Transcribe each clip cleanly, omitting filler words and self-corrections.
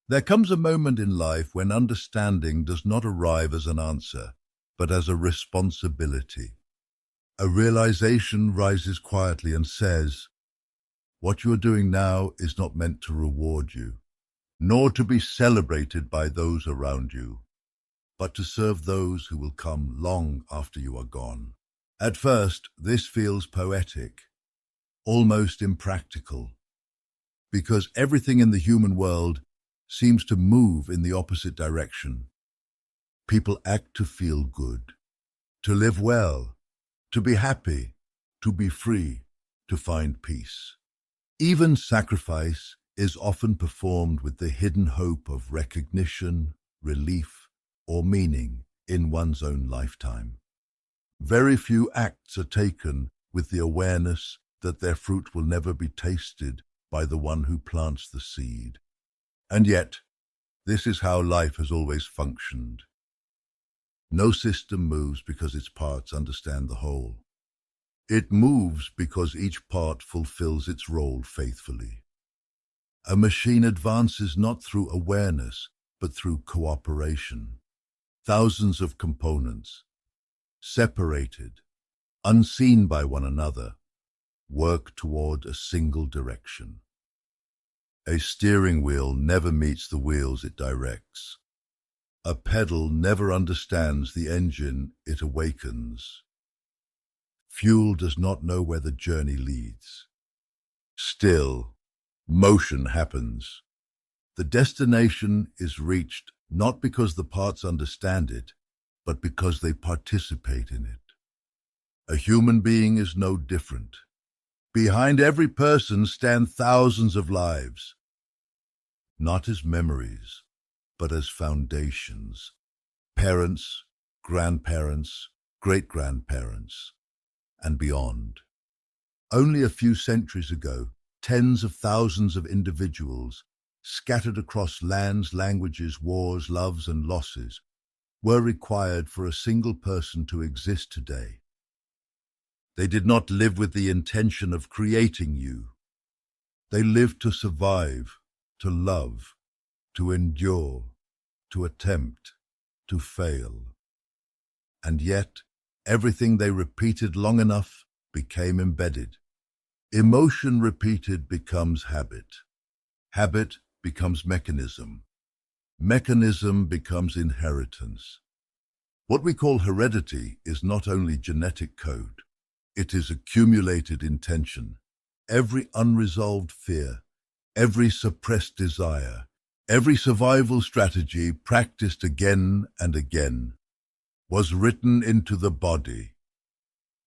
There comes a moment in life when understanding does not arrive as an answer, but as a responsibility. A realization rises quietly and says, what you are doing now is not meant to reward you, nor to be celebrated by those around you, but to serve those who will come long after you are gone. At first, this feels poetic, almost impractical, because everything in the human world seems to move in the opposite direction. People act to feel good, to live well, to be happy, to be free, to find peace. Even sacrifice is often performed with the hidden hope of recognition, relief, or meaning in one's own lifetime. Very few acts are taken with the awareness that their fruit will never be tasted by the one who plants the seed. And yet, this is how life has always functioned. No system moves because its parts understand the whole. It moves because each part fulfills its role faithfully. A machine advances not through awareness, but through cooperation. Thousands of components, separated, unseen by one another, work toward a single direction. A steering wheel never meets the wheels it directs. A pedal never understands the engine it awakens. Fuel does not know where the journey leads. Still, motion happens. The destination is reached not because the parts understand it, but because they participate in it. A human being is no different. Behind every person stand thousands of lives, not as memories, but as foundations. Parents, grandparents, great-grandparents, and beyond. Only a few centuries ago, tens of thousands of individuals, scattered across lands, languages, wars, loves, and losses, were required for a single person to exist today. They did not live with the intention of creating you. They lived to survive, to love, to endure, to attempt, to fail. And yet, everything they repeated long enough became embedded. Emotion repeated becomes habit. Habit becomes mechanism. Mechanism becomes inheritance. What we call heredity is not only genetic code, it is accumulated intention. Every unresolved fear, every suppressed desire, every survival strategy practiced again and again was written into the body,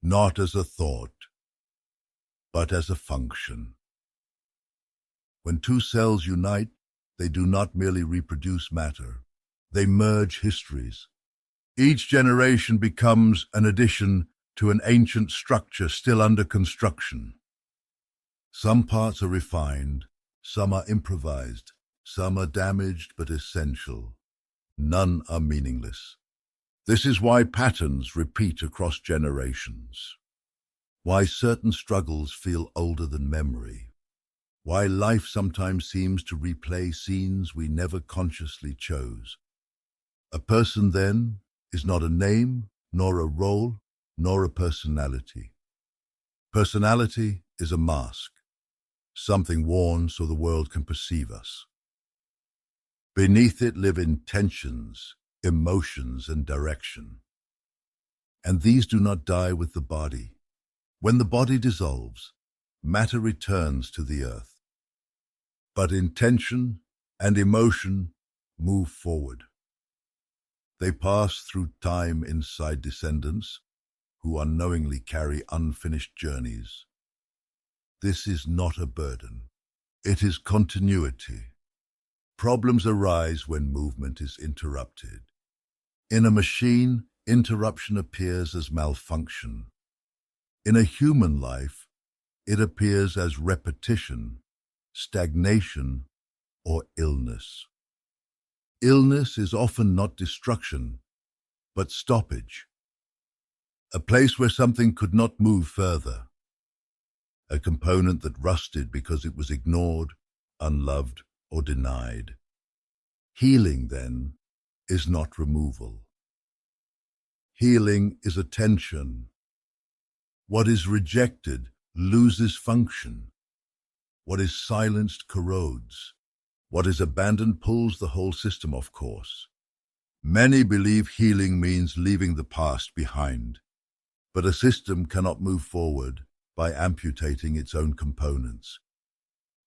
not as a thought, but as a function. When two cells unite, they do not merely reproduce matter, they merge histories. Each generation becomes an addition to an ancient structure still under construction. Some parts are refined, some are improvised, some are damaged but essential. None are meaningless. This is why patterns repeat across generations, why certain struggles feel older than memory, why life sometimes seems to replay scenes we never consciously chose. A person, then, is not a name, nor a role, nor a personality. Personality is a mask, something worn so the world can perceive us. Beneath it live intentions, emotions, and direction. And these do not die with the body. When the body dissolves, matter returns to the earth. But intention and emotion move forward. They pass through time inside descendants who unknowingly carry unfinished journeys. This is not a burden. It is continuity. Problems arise when movement is interrupted. In a machine, interruption appears as malfunction. In a human life, it appears as repetition, stagnation, or illness. Illness is often not destruction, but stoppage. A place where something could not move further. A component that rusted because it was ignored, unloved, or denied. Healing, then, is not removal. Healing is attention. What is rejected loses function. What is silenced corrodes. What is abandoned pulls the whole system off course. Many believe healing means leaving the past behind, but a system cannot move forward by amputating its own components.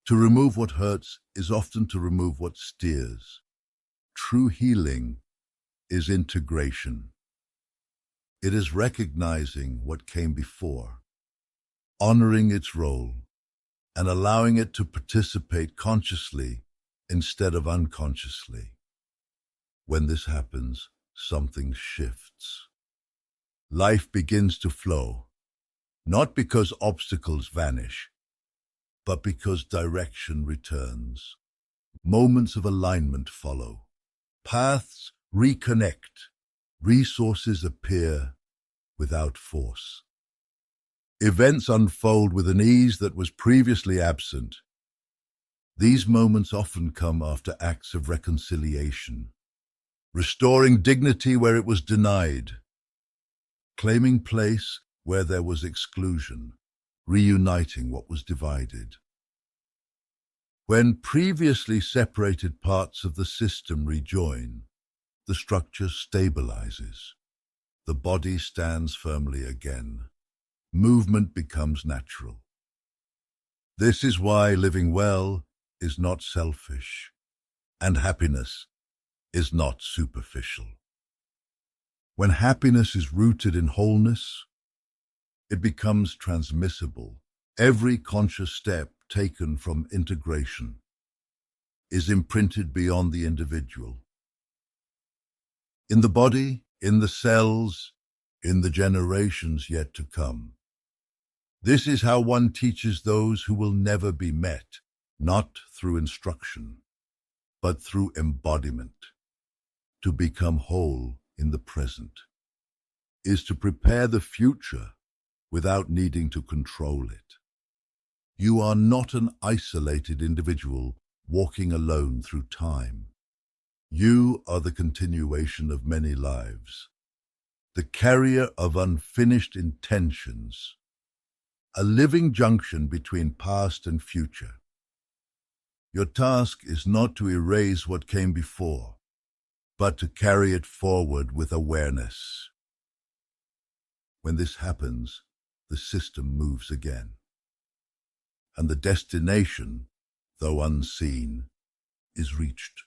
To remove what hurts is often to remove what steers. True healing is integration. It is recognizing what came before, honoring its role, and allowing it to participate consciously instead of unconsciously. When this happens, something shifts. Life begins to flow, not because obstacles vanish, but because direction returns. Moments of alignment follow. Paths reconnect. Resources appear without force. Events unfold with an ease that was previously absent. These moments often come after acts of reconciliation, restoring dignity where it was denied, claiming place where there was exclusion, reuniting what was divided. When previously separated parts of the system rejoin, the structure stabilizes. The body stands firmly again. Movement becomes natural. This is why living well is not selfish, and happiness is not superficial. When happiness is rooted in wholeness, it becomes transmissible. Every conscious step taken from integration is imprinted beyond the individual. In the body, in the cells, in the generations yet to come. This is how one teaches those who will never be met, not through instruction, but through embodiment. To become whole in the present is to prepare the future without needing to control it. You are not an isolated individual walking alone through time. You are the continuation of many lives, the carrier of unfinished intentions, a living junction between past and future. Your task is not to erase what came before, but to carry it forward with awareness. When this happens, the system moves again, and the destination, though unseen, is reached.